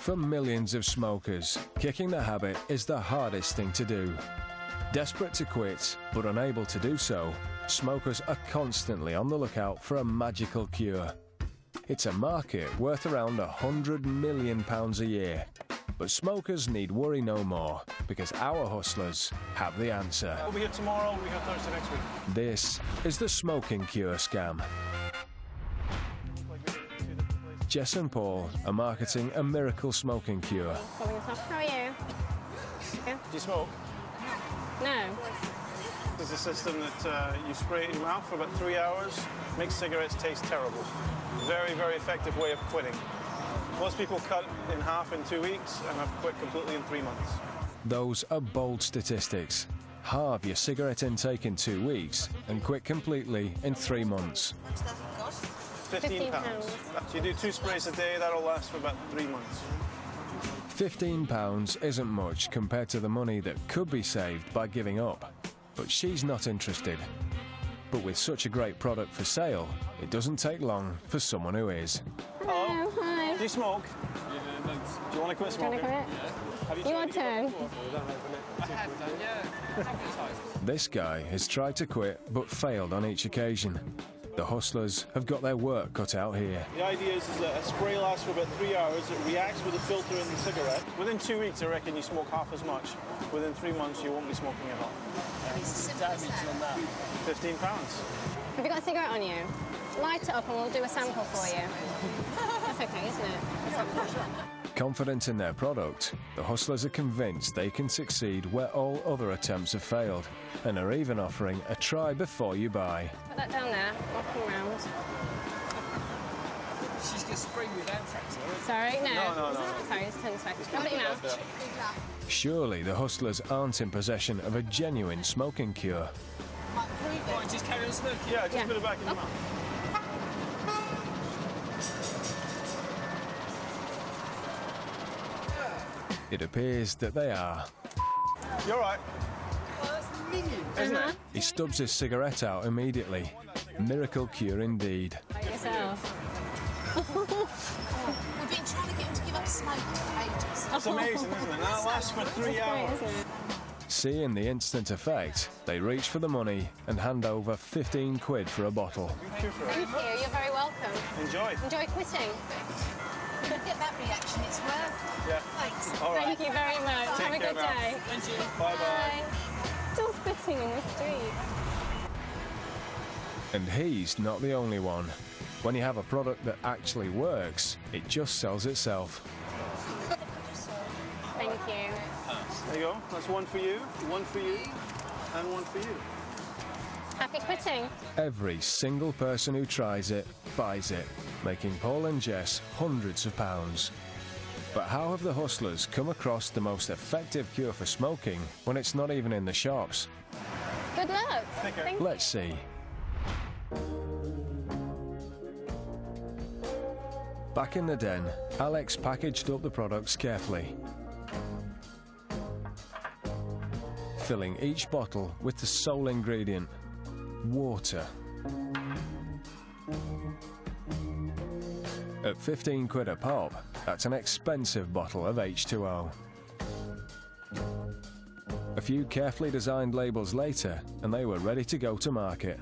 For millions of smokers, kicking the habit is the hardest thing to do. Desperate to quit, but unable to do so, smokers are constantly on the lookout for a magical cure. It's a market worth around £100 million a year. But smokers need worry no more, because our hustlers have the answer. We'll be here tomorrow, we'll be here Thursday next week. This is the smoking cure scam. Jess and Paul are marketing a miracle smoking cure. How are you? Do you smoke? No. There's a system that you spray it in your mouth for about 3 hours, makes cigarettes taste terrible. Very, very effective way of quitting. Most people cut in half in 2 weeks and have quit completely in 3 months. Those are bold statistics. Halve your cigarette intake in 2 weeks and quit completely in 3 months. £15. So you do 2 sprays a day, that'll last for about 3 months. £15 isn't much compared to the money that could be saved by giving up. But she's not interested. But with such a great product for sale, it doesn't take long for someone who is. Hello. Hi. Do you smoke? Yeah. Do you want to quit smoking? Your turn. I have done, yeah. A couple of times. This guy has tried to quit but failed on each occasion. The hustlers have got their work cut out here. The idea is that a spray lasts for about 3 hours, it reacts with the filter in the cigarette. Within 2 weeks, I reckon you smoke half as much. Within 3 months, you won't be smoking at all. Damage on that. £15. Have you got a cigarette on you? Light it up and we'll do a sample for you. That's okay, isn't it? Confident in their product, the hustlers are convinced they can succeed where all other attempts have failed, and are even offering a try before you buy. Put that down there, walk around. She's going to spray with anthrax, right? Sorry, no. No. Sorry, just turn this way. Have it in your mouth. Surely the hustlers aren't in possession of a genuine smoking cure. Right, just carry on smoking. Yeah, just put it back in your mouth. It appears that they are. You're right. Isn't it? He stubs his cigarette out immediately. Miracle cure indeed. Like yourself. We've been trying to get him to give up smoking for ages. It's amazing, isn't it? Now it lasts for 3 hours. Isn't it? Seeing the instant effect, they reach for the money and hand over 15 quid for a bottle. Thank you, you're very welcome. Enjoy. Enjoy quitting. Get that reaction, it's worth. Yeah. Thanks. All right. Thank you very much. Take Have a care good now. day. Thank you. Bye-bye. Still spitting in the street. And he's not the only one. When you have a product that actually works, it just sells itself. Thank you. There you go. That's one for you, and one for you. Happy quitting. Every single person who tries it buys it, making Paul and Jess hundreds of pounds. But how have the hustlers come across the most effective cure for smoking when it's not even in the shops? Good luck. Take care. Thank you. Let's see. Back in the den, Alex packaged up the products carefully, filling each bottle with the sole ingredient, water. At 15 quid a pop, that's an expensive bottle of H2O. A few carefully designed labels later, and they were ready to go to market.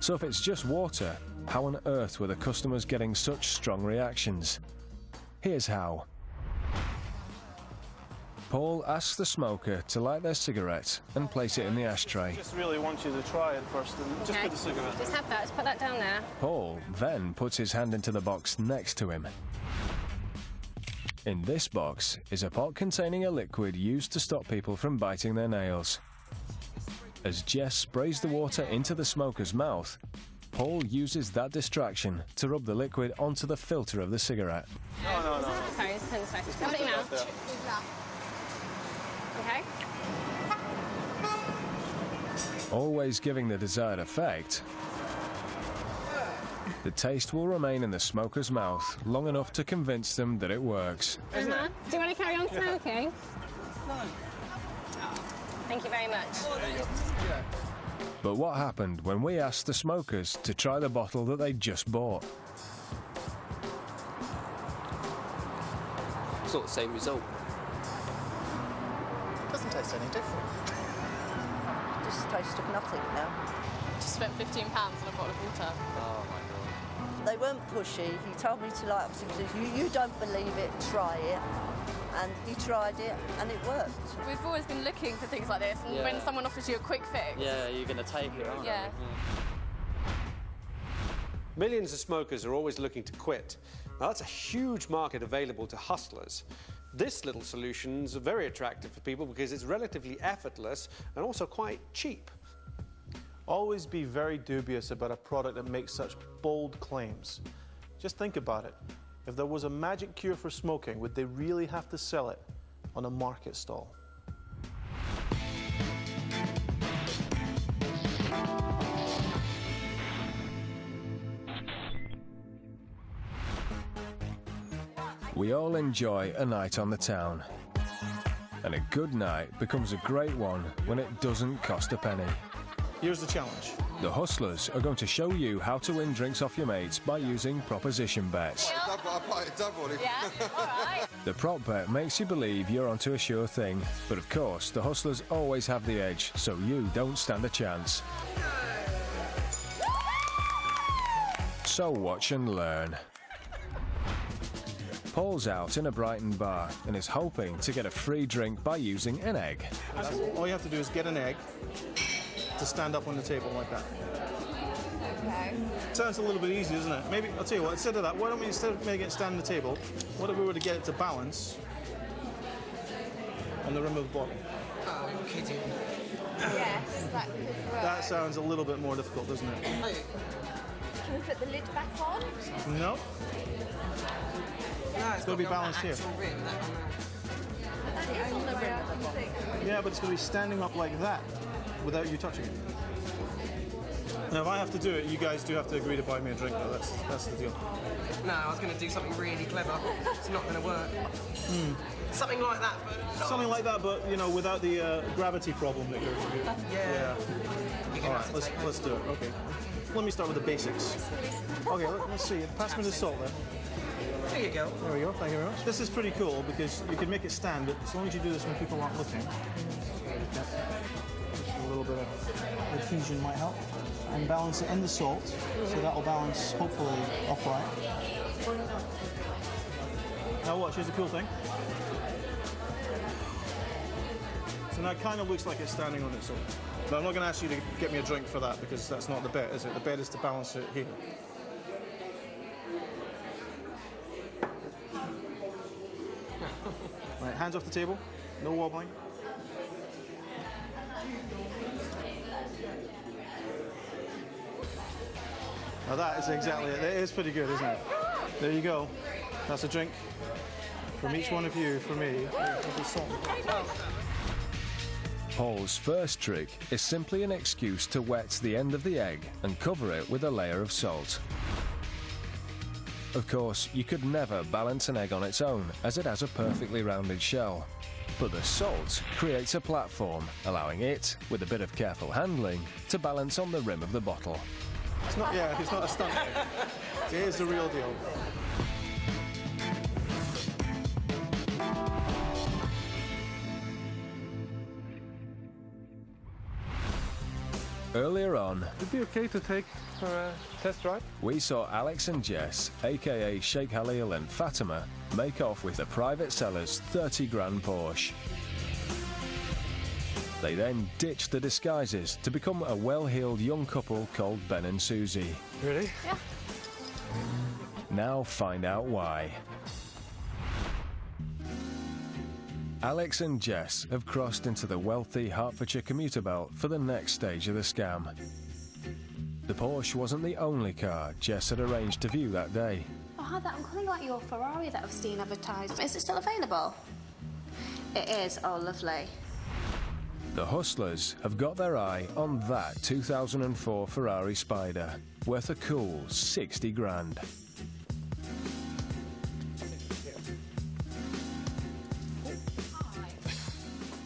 So if it's just water, how on earth were the customers getting such strong reactions? Here's how. Paul asks the smoker to light their cigarette and place it in the ashtray. Just really want you to try it first, and just put the cigarette. Just have that. Just put that down there. Paul then puts his hand into the box next to him. In this box is a pot containing a liquid used to stop people from biting their nails. As Jess sprays the water into the smoker's mouth, Paul uses that distraction to rub the liquid onto the filter of the cigarette. No. Sorry, just turn this way. Have it in your mouth. Okay. Always giving the desired effect, the taste will remain in the smoker's mouth long enough to convince them that it works. Do you want to carry on smoking? No. Thank you very much. But what happened when we asked the smokers to try the bottle that they just bought? It's not the same result. Doesn't taste any different. Just tastes of nothing now. Just spent £15 on a bottle of water. Oh my God. They weren't pushy. He told me to like, you don't believe it, try it. And he tried it, and it worked. We've always been looking for things like this, and when someone offers you a quick fix... Yeah, you're going to take it, aren't you? Yeah. Millions of smokers are always looking to quit. Now, that's a huge market available to hustlers. This little solution is very attractive for people because it's relatively effortless and also quite cheap. Always be very dubious about a product that makes such bold claims. Just think about it. If there was a magic cure for smoking, would they really have to sell it on a market stall? We all enjoy a night on the town. And a good night becomes a great one when it doesn't cost a penny. Here's the challenge. The Hustlers are going to show you how to win drinks off your mates by using proposition bets. Yeah, all right. The prop bet makes you believe you're onto a sure thing, but of course the Hustlers always have the edge, so you don't stand a chance. So watch and learn. Paul's out in a Brighton bar and is hoping to get a free drink by using an egg. All you have to do is get an egg to stand up on the table like that. Okay. Sounds a little bit easy, doesn't it? Maybe, I'll tell you what, instead of that, why don't we, instead of making it stand on the table, what if we were to get it to balance on the rim of the bottle? Oh, you're kidding. Yes, that could work. That sounds a little bit more difficult, doesn't it? Can we put the lid back on? No. No, It's got to be balanced here. That is on the rim of the bottle. Yeah, but it's going to be standing up like that without you touching it. Now, if I have to do it, you guys do have to agree to buy me a drink, though. That's the deal. No, I was going to do something really clever. It's not going to work. Something like that, but... not. Something like that, but, you know, without the gravity problem that you're... Yeah. All right, let's do it. Okay. Let me start with the basics. Okay, let's see. Pass me the salt then. There you go. There we go. Thank you very much. This is pretty cool because you can make it stand, but as long as you do this when people aren't looking, just a little bit of adhesion might help. And balance it in the salt, so that'll balance hopefully upright. Now watch. Here's the cool thing. So now it kind of looks like it's standing on its own. But I'm not going to ask you to get me a drink for that because that's not the bet, is it? The bet is to balance it here. Right, hands off the table, no wobbling. Now that is exactly it. It is pretty good, isn't it? There you go. That's a drink from each one of you for me. Paul's first trick is simply an excuse to wet the end of the egg and cover it with a layer of salt. Of course, you could never balance an egg on its own, as it has a perfectly rounded shell. But the salt creates a platform, allowing it, with a bit of careful handling, to balance on the rim of the bottle. It's not, yeah, it's not a stunt egg. It is the real deal. Earlier on, It'd be okay to take for a test drive? we saw Alex and Jess, aka Sheikh Halil and Fatima, make off with the private seller's 30 grand Porsche. They then ditched the disguises to become a well-heeled young couple called Ben and Susie. Really? Yeah. Now find out why. Alex and Jess have crossed into the wealthy Hertfordshire commuter belt for the next stage of the scam. The Porsche wasn't the only car Jess had arranged to view that day. Oh, hi there. I'm calling about your Ferrari that I've seen advertised. Is it still available? It is. Oh, lovely. The Hustlers have got their eye on that 2004 Ferrari Spider, worth a cool 60 grand.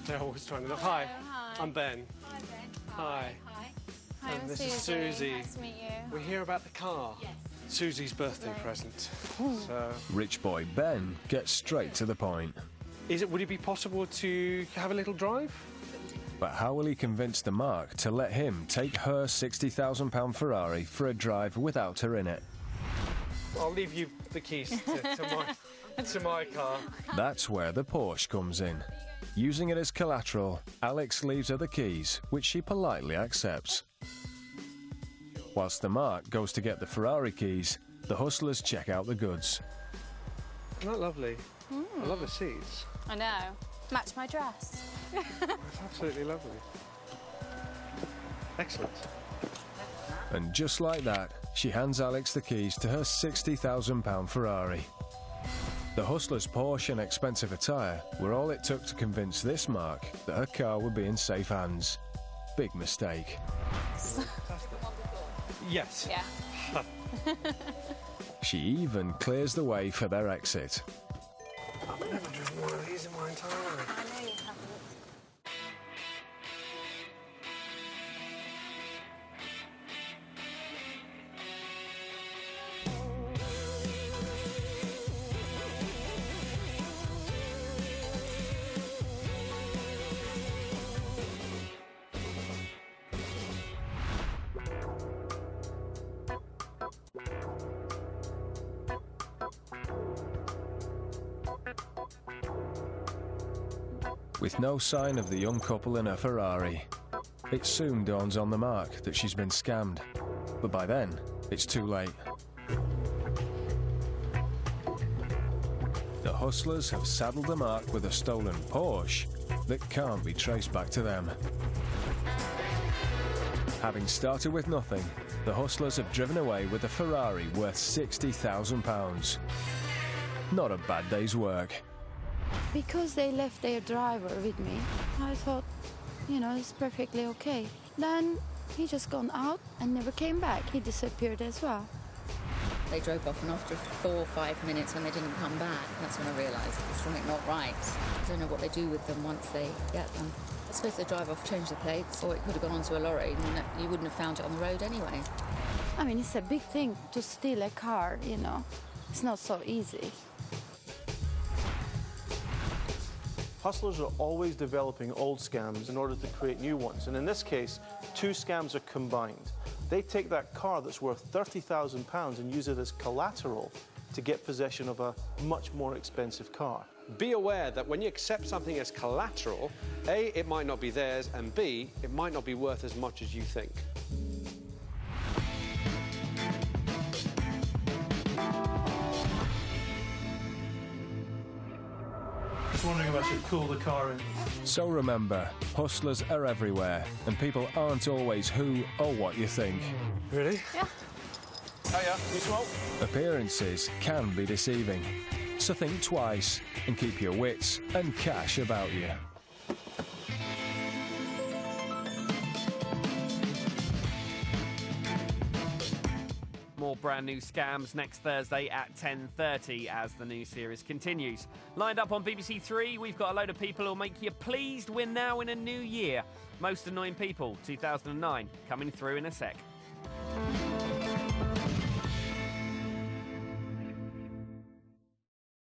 They're always trying to look. Hi, I'm Ben. Hi, Ben. Hi. Hi, And I'm this is Susie. Susie. Nice to meet you. We hear about the car. Yes. Susie's birthday present. So, Rich boy Ben gets straight to the point. would it be possible to have a little drive? But how will he convince the Mark to let him take her £60,000 Ferrari for a drive without her in it? I'll leave you the keys to my car. That's where the Porsche comes in. Using it as collateral, Alex leaves her the keys, which she politely accepts. Whilst the Mark goes to get the Ferrari keys, the hustlers check out the goods. Isn't that lovely? I love the seats. I know. Match my dress. It's absolutely lovely. Excellent. And just like that, she hands Alex the keys to her £60,000 Ferrari. The hustler's Porsche and expensive attire were all it took to convince this Mark that her car would be in safe hands. Big mistake. Yes. Yeah. She even clears the way for their exit. I've never driven one of these in my entire life. I know you haven't. With no sign of the young couple in her Ferrari, it soon dawns on the Mark that she's been scammed. But by then, it's too late. The hustlers have saddled the Mark with a stolen Porsche that can't be traced back to them. Having started with nothing, the hustlers have driven away with a Ferrari worth £60,000. Not a bad day's work. Because they left their driver with me, I thought, you know, it's perfectly okay. Then he just gone out and never came back. He disappeared as well. They drove off, and after 4 or 5 minutes when they didn't come back, that's when I realised there's something not right. I don't know what they do with them once they get them. I suppose they drive off, change the plates, or it could have gone onto a lorry and you wouldn't have found it on the road anyway. I mean, it's a big thing to steal a car, you know. It's not so easy. Hustlers are always developing old scams in order to create new ones, and in this case, 2 scams are combined. They take that car that's worth £30,000 and use it as collateral to get possession of a much more expensive car. Be aware that when you accept something as collateral, A, it might not be theirs, and B, it might not be worth as much as you think. Just wondering if I should cool the car in. So remember, hustlers are everywhere, and people aren't always who or what you think. Really? Yeah. Hiya, you smoke? Appearances can be deceiving, so think twice and keep your wits and cash about you. More brand new scams next Thursday at 10:30 as the new series continues. Lined up on BBC Three, we've got a load of people who'll make you pleased. We're now in a new year. Most Annoying People, 2009, coming through in a sec.